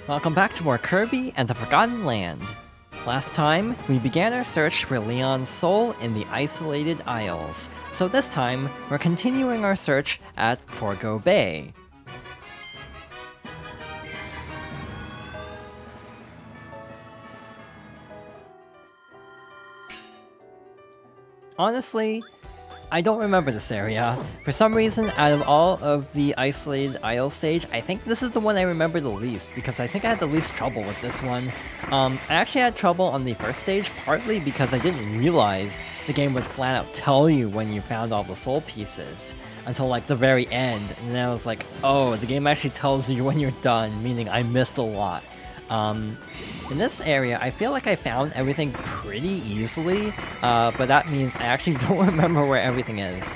Welcome back to more Kirby and the Forgotten Land. Last time, we began our search for Leon's soul in the isolated isles, so this time, we're continuing our search at Forgo Bay. Honestly, I don't remember this area. For some reason, out of all of the isolated isle stage, I think this is the one I remember the least, because I think I had the least trouble with this one. I actually had trouble on the first stage, partly because I didn't realize the game would flat out tell you when you found all the soul pieces, until like the very end, and then I was like, oh, the game actually tells you when you're done, meaning I missed a lot. In this area, I feel like I found everything pretty easily, but that means I actually don't remember where everything is,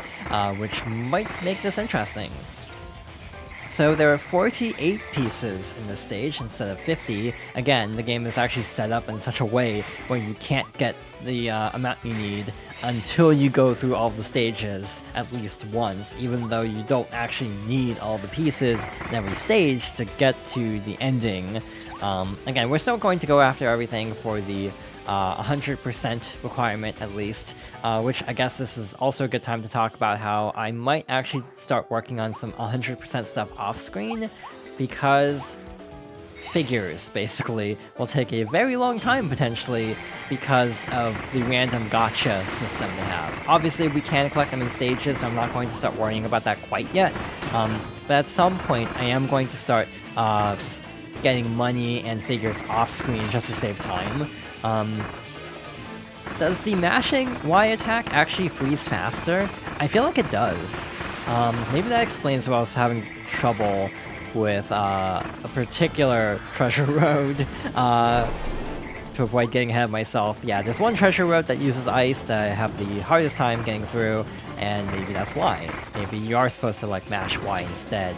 which might make this interesting. So there are 48 pieces in this stage instead of 50. Again, the game is actually set up in such a way where you can't get the amount you need until you go through all the stages at least once, even though you don't actually need all the pieces in every stage to get to the ending. Again, we're still going to go after everything for the 100% requirement at least, which I guess this is also a good time to talk about how I might actually start working on some 100% stuff off screen, because figures basically will take a very long time potentially because of the random gacha system they have. Obviously we can collect them in stages, so I'm not going to start worrying about that quite yet, but at some point I am going to start getting money and figures off screen just to save time. Does the mashing Y attack actually freeze faster? I feel like it does. Maybe that explains why I was having trouble with a particular treasure road to avoid getting ahead of myself. Yeah, there's one treasure road that uses ice that I have the hardest time getting through, and maybe that's why. Maybe you are supposed to like mash Y instead.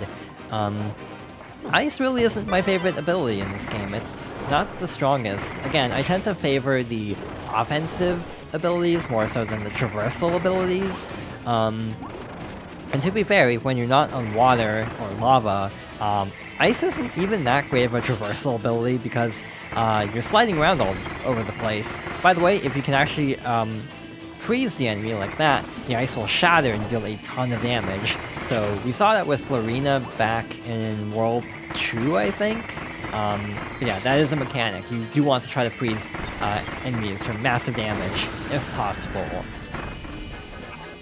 Ice really isn't my favorite ability in this game. It's not the strongest. Again, I tend to favor the offensive abilities more so than the traversal abilities. And to be fair, when you're not on water or lava, ice isn't even that great of a traversal ability because you're sliding around all over the place. By the way, if you can actually freeze the enemy like that, the ice will shatter and deal a ton of damage. So we saw that with Florina back in World 2, I think. But yeah, that is a mechanic. You do want to try to freeze enemies for massive damage, if possible.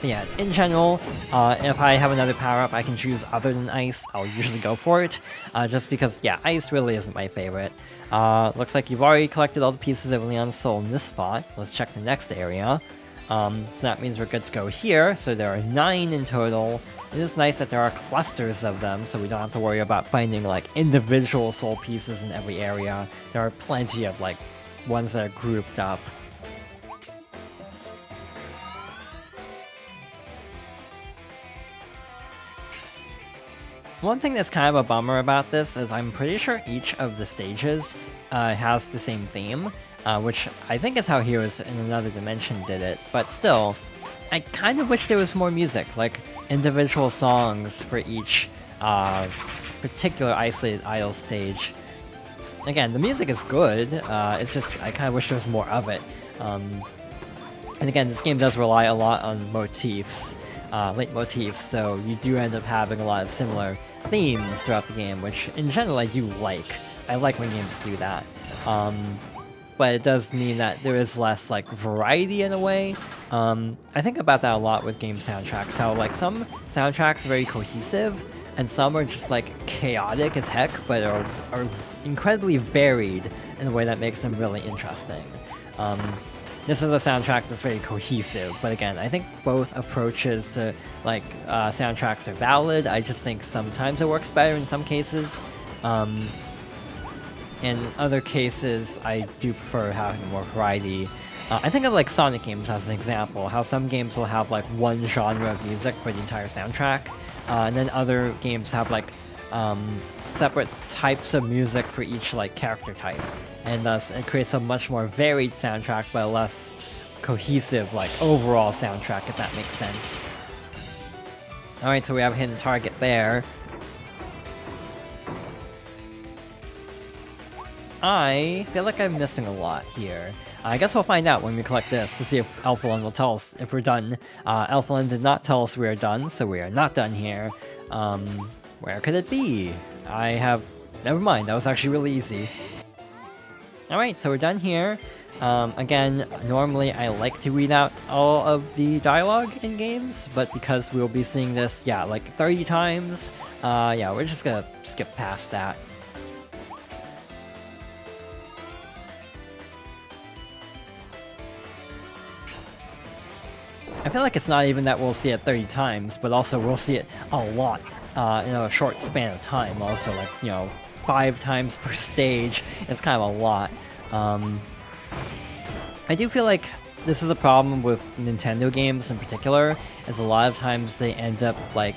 But yeah, in general, if I have another power-up I can choose other than ice, I'll usually go for it. Just because, yeah, ice really isn't my favorite. Looks like you've already collected all the pieces of Leon's soul in this spot. Let's check the next area. So that means we're good to go here, so there are 9 in total. It is nice that there are clusters of them, so we don't have to worry about finding like individual soul pieces in every area. There are plenty of like ones that are grouped up. One thing that's kind of a bummer about this is I'm pretty sure each of the stages has the same theme. Which I think is how Heroes in Another Dimension did it, but still, I kind of wish there was more music, like individual songs for each particular isolated idle stage. Again, the music is good, it's just I kind of wish there was more of it. And again, this game does rely a lot on motifs, leitmotifs, so you do end up having a lot of similar themes throughout the game, which in general I do like. I like when games do that. But it does mean that there is less like variety in a way. I think about that a lot with game soundtracks, how like some soundtracks are very cohesive and some are just like chaotic as heck, but are incredibly varied in a way that makes them really interesting. This is a soundtrack that's very cohesive, but again, I think both approaches to like soundtracks are valid. I just think sometimes it works better in some cases. In other cases, I do prefer having more variety. I think of like Sonic games as an example, how some games will have like one genre of music for the entire soundtrack, and then other games have like separate types of music for each like character type, and thus it creates a much more varied soundtrack, but a less cohesive like overall soundtrack, if that makes sense. Alright, so we have a hidden target there. I feel like I'm missing a lot here. I guess we'll find out when we collect this to see if Alphalon will tell us if we're done. Alphalon did not tell us we are done, so we are not done here. Where could it be? Never mind, that was actually really easy. Alright, so we're done here. Again, normally I like to read out all of the dialogue in games, but because we'll be seeing this, yeah, like 30 times, yeah, we're just gonna skip past that. I feel like it's not even that we'll see it 30 times, but also we'll see it a lot in a short span of time. Also, like, 5 times per stage. It's kind of a lot. I do feel like this is a problem with Nintendo games in particular, is a lot of times they end up, like,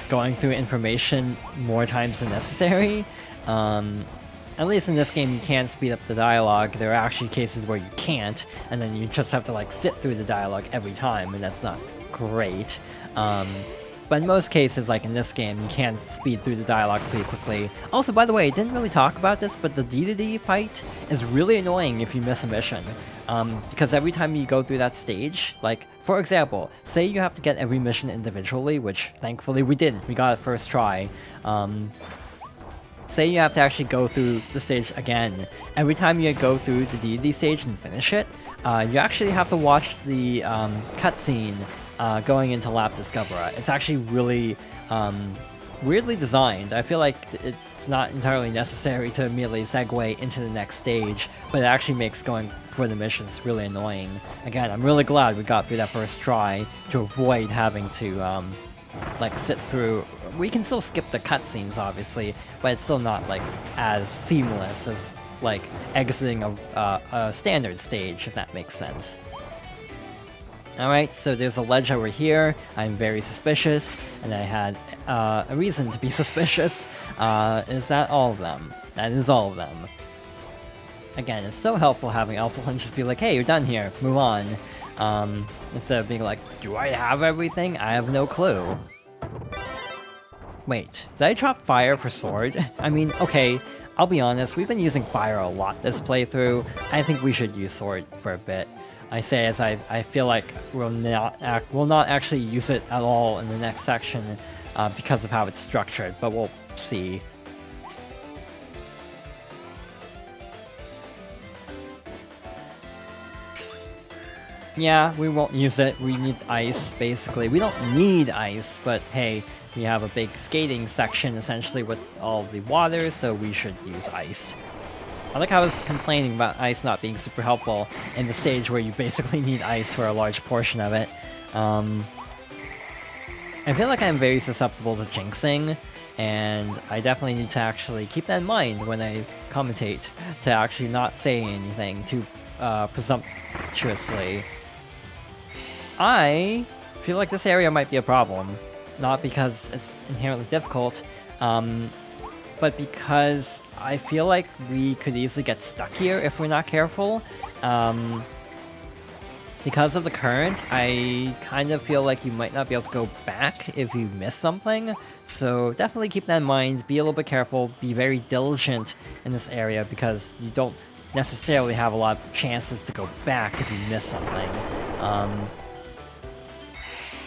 going through information more times than necessary. At least in this game, you can speed up the dialogue. There are actually cases where you can't, and then you just have to like sit through the dialogue every time, and that's not great. But in most cases, like in this game, you can speed through the dialogue pretty quickly. Also, by the way, I didn't really talk about this, but the D2D fight is really annoying if you miss a mission. Because every time you go through that stage, like, for example, say you have to get every mission individually, which thankfully we didn't. We got it first try. Say you have to actually go through the stage again. Every time you go through the D&D stage and finish it, you actually have to watch the cutscene going into Lap Discovera. It's actually really weirdly designed. I feel like it's not entirely necessary to immediately segue into the next stage, but it actually makes going for the missions really annoying. Again, I'm really glad we got through that first try to avoid having to like sit through. We can still skip the cutscenes, obviously, but it's still not like as seamless as like exiting a standard stage, if that makes sense. Alright, so there's a ledge over here. I'm very suspicious, and I had a reason to be suspicious. Is that all of them? That is all of them. Again, it's so helpful having Alphalon just be like, hey, you're done here, move on. Instead of being like, do I have everything? I have no clue. Wait, did I drop fire for sword? I mean, okay, I'll be honest, we've been using fire a lot this playthrough. I think we should use sword for a bit. I say as I feel like we'll not actually use it at all in the next section because of how it's structured, but we'll see. Yeah, we won't use it. We need ice, basically. We don't need ice, but hey, we have a big skating section, essentially, with all the water, so we should use ice. I like how I was complaining about ice not being super helpful in the stage where you basically need ice for a large portion of it. I feel like I'm very susceptible to jinxing, and I definitely need to actually keep that in mind when I commentate, to actually not say anything too presumptuously. I feel like this area might be a problem, not because it's inherently difficult, but because I feel like we could easily get stuck here if we're not careful. Because of the current, I kind of feel like you might not be able to go back if you miss something, so definitely keep that in mind, be a little bit careful, be very diligent in this area, because you don't necessarily have a lot of chances to go back if you miss something.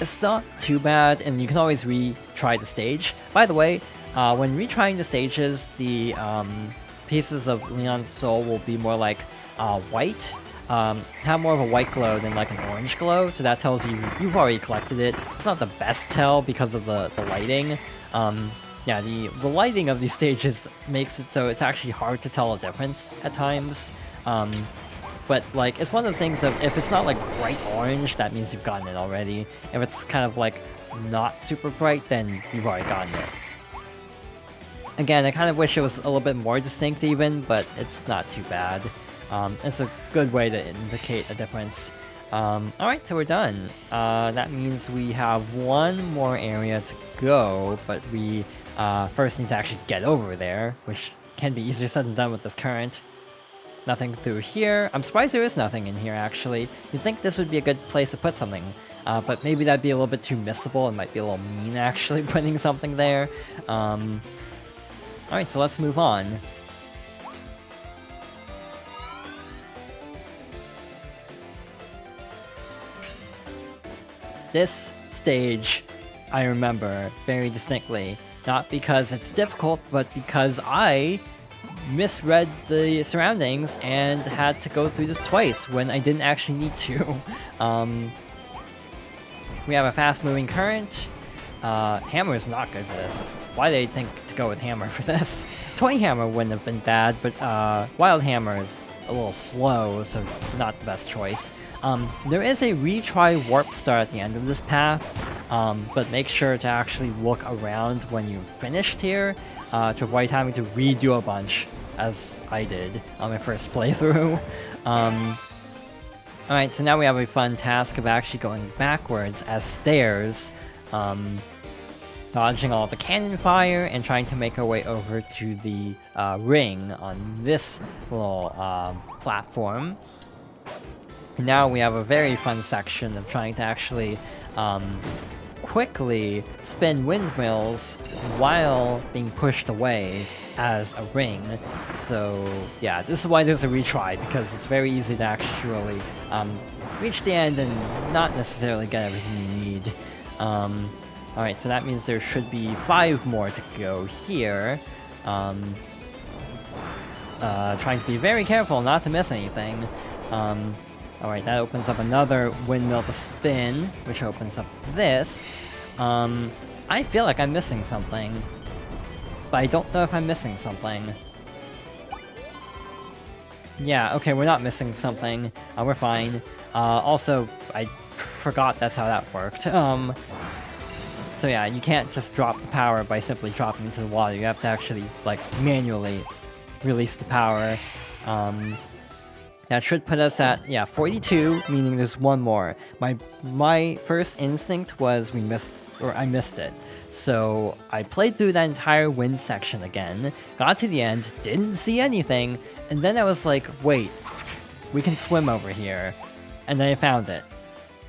It's not too bad, and you can always retry the stage. By the way, when retrying the stages, the pieces of Leon's soul will be more like white, have more of a white glow than like an orange glow, so that tells you you've already collected it. It's not the best tell because of the lighting. Yeah, the lighting of these stages makes it so it's actually hard to tell a difference at times. But like, it's one of those things of, if it's not like bright orange, that means you've gotten it already. If it's kind of like not super bright, then you've already gotten it. Again, I kind of wish it was a little bit more distinct even, but it's not too bad. It's a good way to indicate a difference. Alright, so we're done. That means we have one more area to go, but we first need to actually get over there, which can be easier said than done with this current. Nothing through here. I'm surprised there is nothing in here, actually. You'd think this would be a good place to put something, but maybe that'd be a little bit too missable. It might be a little mean, actually, putting something there. Alright, so let's move on. This stage I remember very distinctly. Not because it's difficult, but because I misread the surroundings and had to go through this twice when I didn't actually need to. We have a fast-moving current. Hammer is not good for this. Why did I think to go with Hammer for this? Toy Hammer wouldn't have been bad, but Wild Hammer is a little slow, so not the best choice. There is a retry warp star at the end of this path, but make sure to actually look around when you've finished here to avoid having to redo a bunch, as I did on my first playthrough. Alright, so now we have a fun task of actually going backwards as stairs, dodging all the cannon fire and trying to make our way over to the ring on this little platform. And now we have a very fun section of trying to actually quickly spin windmills while being pushed away as a ring. So yeah, this is why there's a retry, because it's very easy to actually reach the end and not necessarily get everything you need. Alright, so that means there should be 5 more to go here. Trying to be very careful not to miss anything. Alright, that opens up another windmill to spin, which opens up this. I feel like I'm missing something, but I don't know if I'm missing something. Yeah, okay, we're not missing something. We're fine. Also, I forgot that's how that worked. So yeah, you can't just drop the power by simply dropping into the water. You have to actually, like, manually release the power. That should put us at, yeah, 42, meaning there's one more. My first instinct was I missed it. So I played through that entire wind section again, got to the end, didn't see anything, and then I was like, wait, we can swim over here. And then I found it.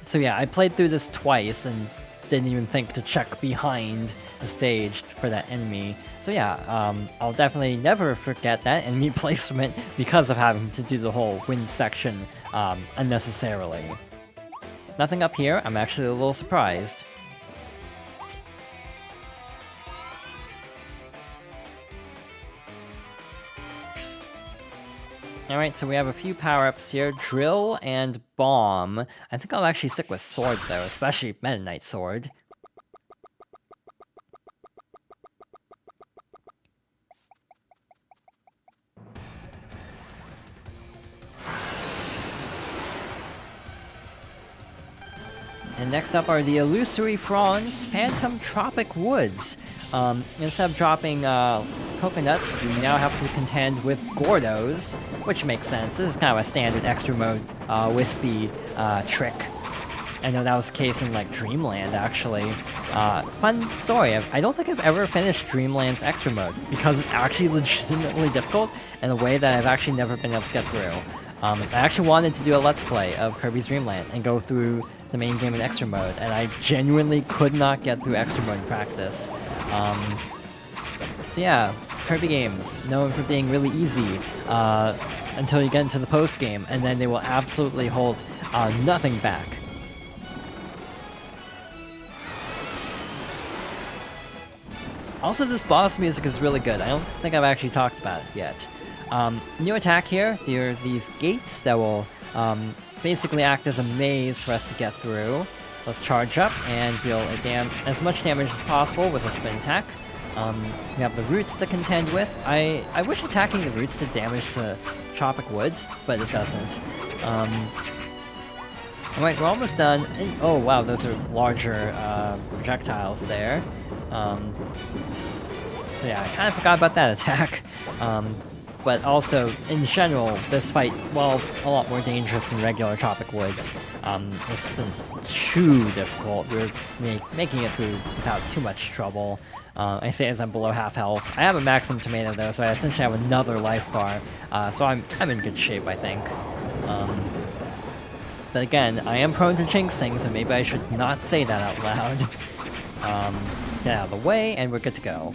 So yeah, I played through this twice and didn't even think to check behind the stage for that enemy. So yeah, I'll definitely never forget that enemy placement because of having to do the whole wind section unnecessarily. Nothing up here. I'm actually a little surprised. Alright, so we have a few power-ups here. Drill and Bomb. I think I'll actually stick with Sword, though, especially Meta Knight Sword. And next up are the Illusory Fronds, Phantom Tropic Woods. Instead of dropping coconuts, we now have to contend with Gordos, which makes sense. This is kind of a standard extra mode wispy trick. I know that was the case in like Dreamland, actually. Fun story, I don't think I've ever finished Dreamland's extra mode, because it's actually legitimately difficult in a way that I've actually never been able to get through. I actually wanted to do a Let's Play of Kirby's Dream Land and go through the main game in extra mode, and I genuinely could not get through extra mode in practice. So yeah, Kirby games, known for being really easy until you get into the post game, and then they will absolutely hold nothing back. Also, this boss music is really good. I don't think I've actually talked about it yet. New attack here. There are these gates that will basically act as a maze for us to get through. Let's charge up and deal as much damage as possible with a spin attack. We have the roots to contend with. I wish attacking the roots did damage to Tropic Woods, but it doesn't. Alright, we're almost done. Oh wow, those are larger projectiles there. So yeah, I kind of forgot about that attack. But also, in general, this fight, while a lot more dangerous than regular Tropic Woods, isn't too difficult. We're making it through without too much trouble. I say as I'm below half health. I have a maximum tomato though, so I essentially have another life bar. So I'm in good shape, I think. But again, I am prone to jinxing, so maybe I should not say that out loud. Get out of the way, and we're good to go.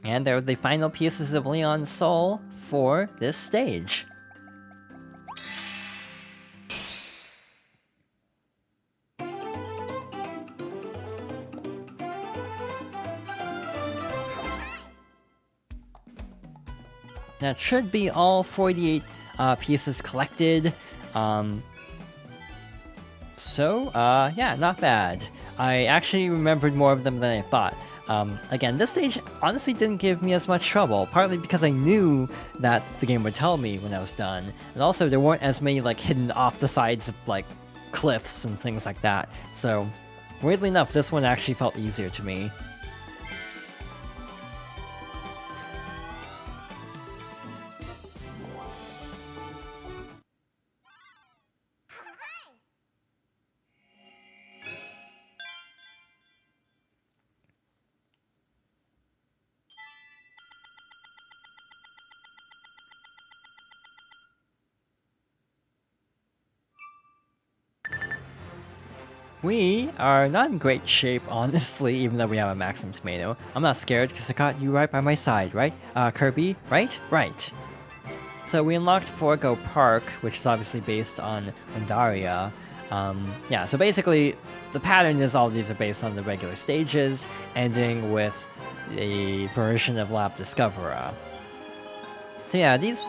And they're the final pieces of Leon's soul for this stage. That should be all 48 pieces collected. Yeah, not bad. I actually remembered more of them than I thought. Again, this stage honestly didn't give me as much trouble, partly because I knew that the game would tell me when I was done, and also there weren't as many like hidden off the sides of like cliffs and things like that. So, weirdly enough, this one actually felt easier to me. We are not in great shape, honestly, even though we have a maximum tomato. I'm not scared because I got you right by my side, right? Kirby, right? Right. So we unlocked Forgo Park, which is obviously based on Pandaria. Yeah, so basically, the pattern is all these are based on the regular stages, ending with a version of Lab Discoverer. So yeah, these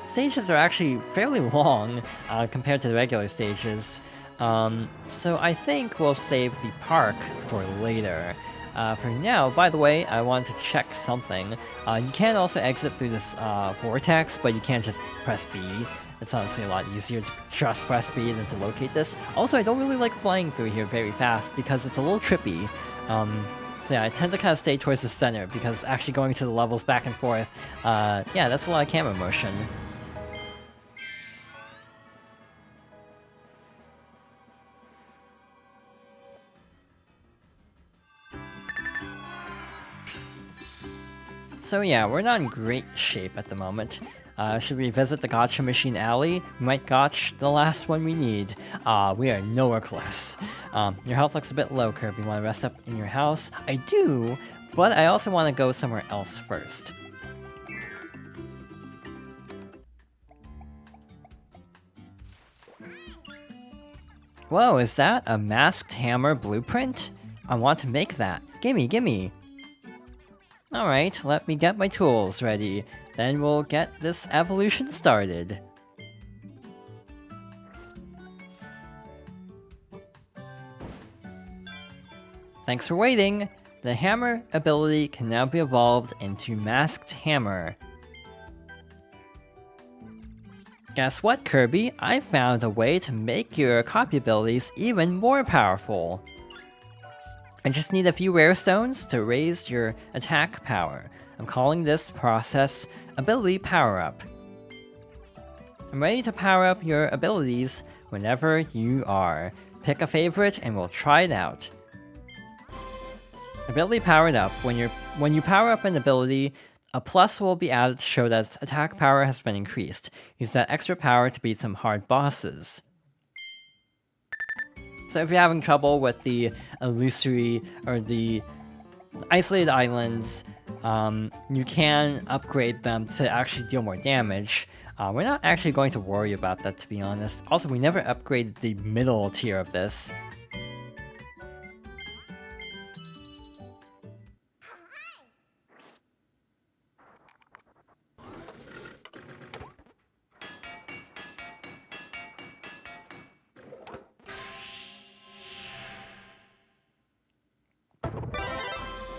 stages are actually fairly long compared to the regular stages. So I think we'll save the park for later. For now, by the way, I want to check something. You can also exit through this vortex, but you can't just press B. It's honestly a lot easier to just press B than to locate this. Also, I don't really like flying through here very fast because it's a little trippy. So yeah, I tend to kind of stay towards the center because actually going to the levels back and forth, yeah, that's a lot of camera motion. So yeah, we're not in great shape at the moment. Should we visit the Gotcha Machine Alley? We might gotch the last one we need. We are nowhere close. Your health looks a bit low, Kirby. You want to rest up in your house? I do, but I also want to go somewhere else first. Whoa, is that a masked hammer blueprint? I want to make that. Gimme, gimme. Alright, let me get my tools ready. Then we'll get this evolution started. Thanks for waiting! The hammer ability can now be evolved into Masked Hammer. Guess what, Kirby? I found a way to make your copy abilities even more powerful. I just need a few rare stones to raise your attack power. I'm calling this process Ability Power Up. I'm ready to power up your abilities whenever you are. Pick a favorite and we'll try it out. Ability powered up. When you power up an ability, a plus will be added to show that its attack power has been increased. Use that extra power to beat some hard bosses. So if you're having trouble with the Illusory or the Isolated Islands, you can upgrade them to actually deal more damage. We're not actually going to worry about that, to be honest. Also, we never upgraded the middle tier of this.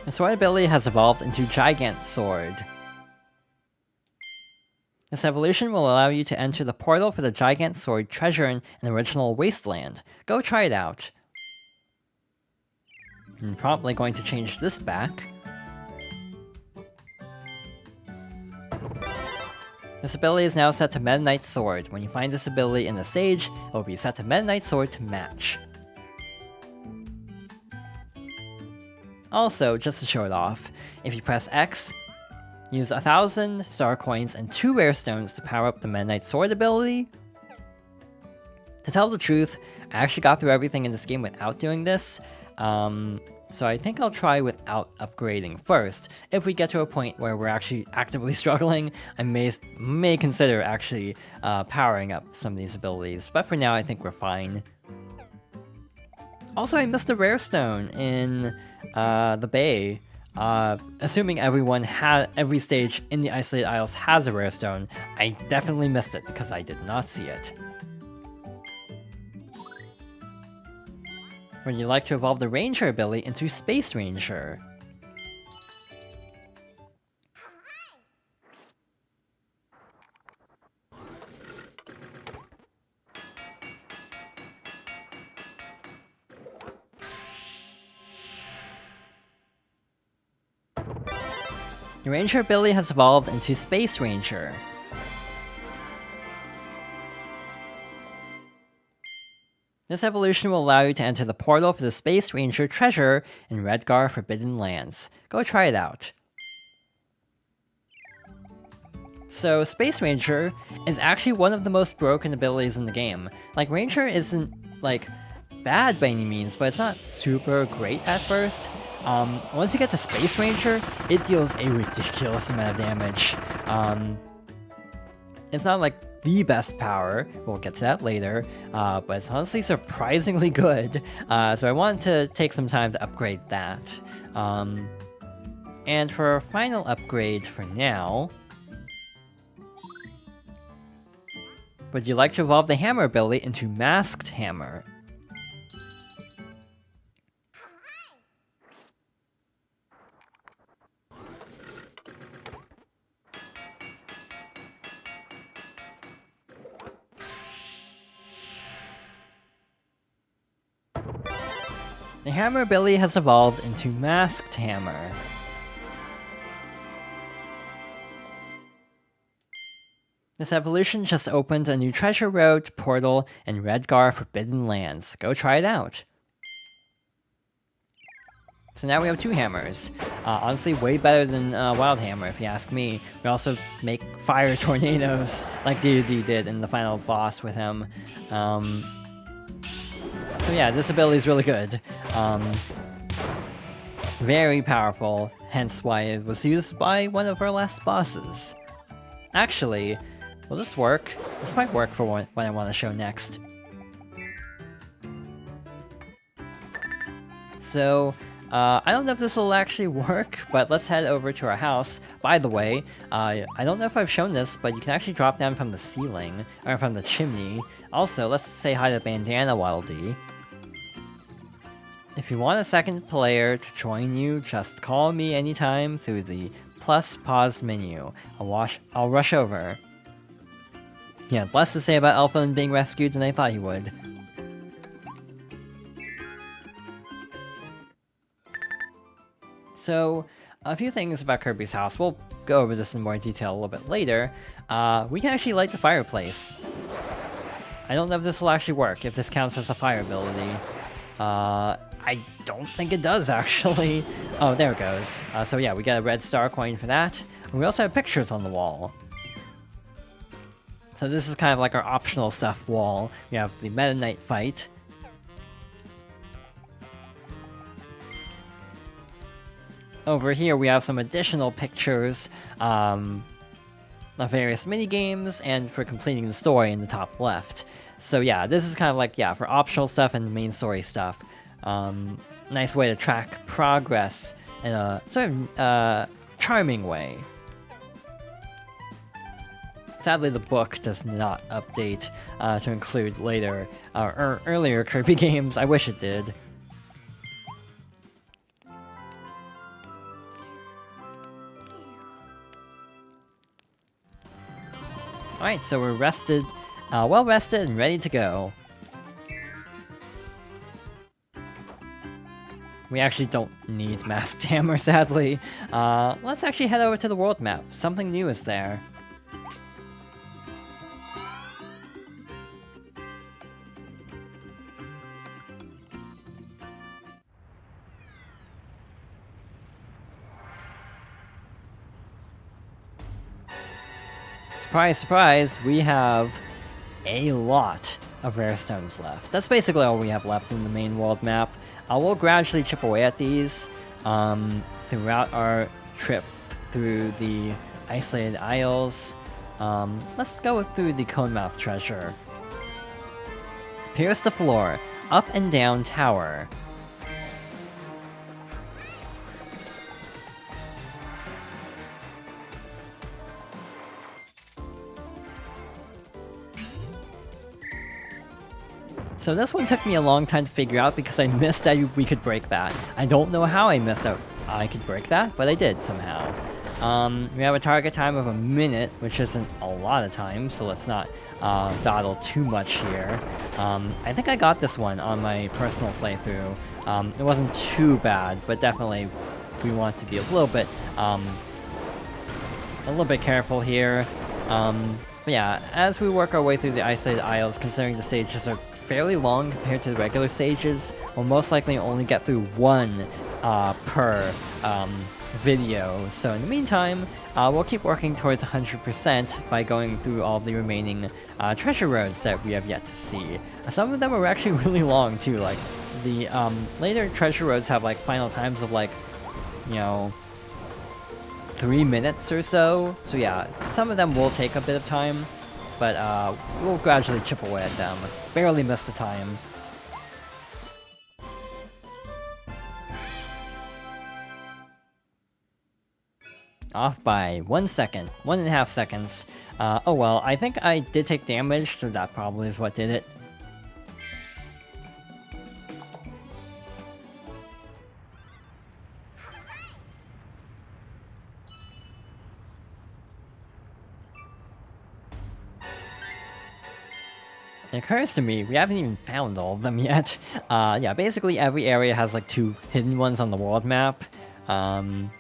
The sword ability has evolved into Gigant Sword. This evolution will allow you to enter the portal for the Gigant Sword treasure in an original wasteland. Go try it out. I'm promptly going to change this back. This ability is now set to Meta Knight Sword. When you find this ability in the stage, it will be set to Meta Knight Sword to match. Also, just to show it off, if you press X, use 1,000 star coins and 2 rare stones to power up the Meta Knight Sword ability. To tell the truth, I actually got through everything in this game without doing this. So I think I'll try without upgrading first. If we get to a point where we're actually actively struggling, I may consider actually powering up some of these abilities. But for now, I think we're fine. Also, I missed a rare stone in the bay. Assuming every stage in the Isolated Isles has a rare stone, I definitely missed it because I did not see it. Would you like to evolve the Ranger ability into Space Ranger? The Ranger ability has evolved into Space Ranger. This evolution will allow you to enter the portal for the Space Ranger treasure in Redgar Forbidden Lands. Go try it out. So, Space Ranger is actually one of the most broken abilities in the game. Like, Ranger isn't, like, bad by any means, but it's not super great at first. Once you get to Space Ranger, it deals a ridiculous amount of damage. It's not like the best power, we'll get to that later, but it's honestly surprisingly good, so I wanted to take some time to upgrade that. And for our final upgrade for now, would you like to evolve the Hammer ability into Masked Hammer? The Hammer ability has evolved into Masked Hammer. This evolution just opened a new treasure road portal in Redgar Forbidden Lands. Go try it out. So now we have two hammers. Honestly, way better than Wild Hammer, if you ask me. We also make fire tornadoes, like DoD did in the final boss with him. So yeah, this ability is really good. Very powerful, hence why it was used by one of our last bosses. Actually, will this work? This might work for what I want to show next. So, I don't know if this will actually work, but let's head over to our house. By the way, I don't know if I've shown this, but you can actually drop down from the ceiling, or from the chimney. Also, let's say hi to Bandana Waddle Dee. If you want a second player to join you, just call me anytime through the +pause menu. I'll rush over. He had less to say about Elfin being rescued than I thought he would. So, a few things about Kirby's house. We'll go over this in more detail a little bit later. We can actually light the fireplace. I don't know if this will actually work, if this counts as a fire ability. I don't think it does, actually. Oh, there it goes. So yeah, we got a red star coin for that. And we also have pictures on the wall. So this is kind of like our optional stuff wall. We have the Meta Knight fight. Over here we have some additional pictures of various minigames and for completing the story in the top left. So yeah, this is kind of like, yeah, for optional stuff and main story stuff. Nice way to track progress in a sort of charming way. Sadly, the book does not update to include later or earlier Kirby games. I wish it did. Alright, so we're rested, well rested and ready to go. We actually don't need Masked Hammer, sadly. Let's actually head over to the world map. Something new is there. Surprise, surprise, we have a lot of rare stones left. That's basically all we have left in the main world map. we'll gradually chip away at these throughout our trip through the Isolated Isles. Let's go through the Conemouth treasure. Pierce the floor, up and down tower. So this one took me a long time to figure out because I missed that we could break that. I don't know how I missed out I could break that, but I did somehow. We have a target time of a minute, which isn't a lot of time, so let's not dawdle too much here. I think I got this one on my personal playthrough. It wasn't too bad, but definitely we want to be a little bit careful here. But yeah, as we work our way through the Isolated Isles, considering the stages are fairly long compared to the regular stages, we'll most likely only get through one per video. So in the meantime, we'll keep working towards 100% by going through all the remaining treasure roads that we have yet to see. Some of them are actually really long too, like the later treasure roads have like final times of like, you know, 3 minutes or so. So yeah, some of them will take a bit of time, but we'll gradually chip away at them. Barely miss the time. Off by 1 second, 1.5 seconds. Oh well, I think I did take damage, so that probably is what did it. It occurs to me, we haven't even found all of them yet. Yeah, basically every area has like 2 hidden ones on the world map. And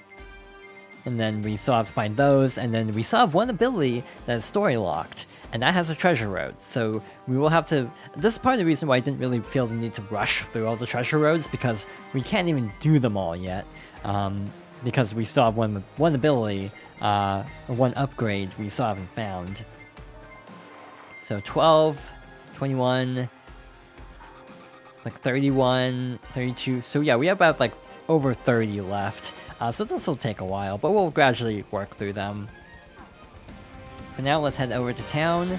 then we still have to find those, and then we still have one ability that is story locked, and that has a treasure road. So we will have to... This is part of the reason why I didn't really feel the need to rush through all the treasure roads, because we can't even do them all yet. Because we still have one ability, or one upgrade we still haven't found. So 12... 21, like 31, 32. So yeah, we have about like over 30 left. So this will take a while, but we'll gradually work through them. For now, let's head over to town.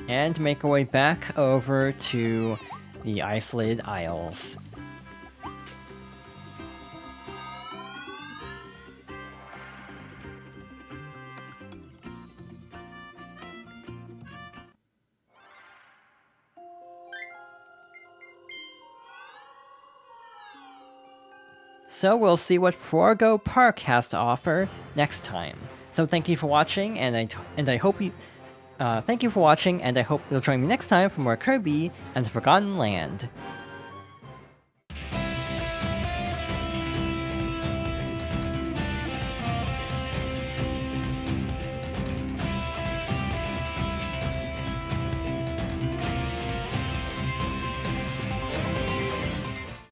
And make our way back over to the Isolated Isles. So we'll see what Forgo Park has to offer next time. So thank you for watching, and I hope you thank you for watching, and I hope you'll join me next time for more Kirby and the Forgotten Land.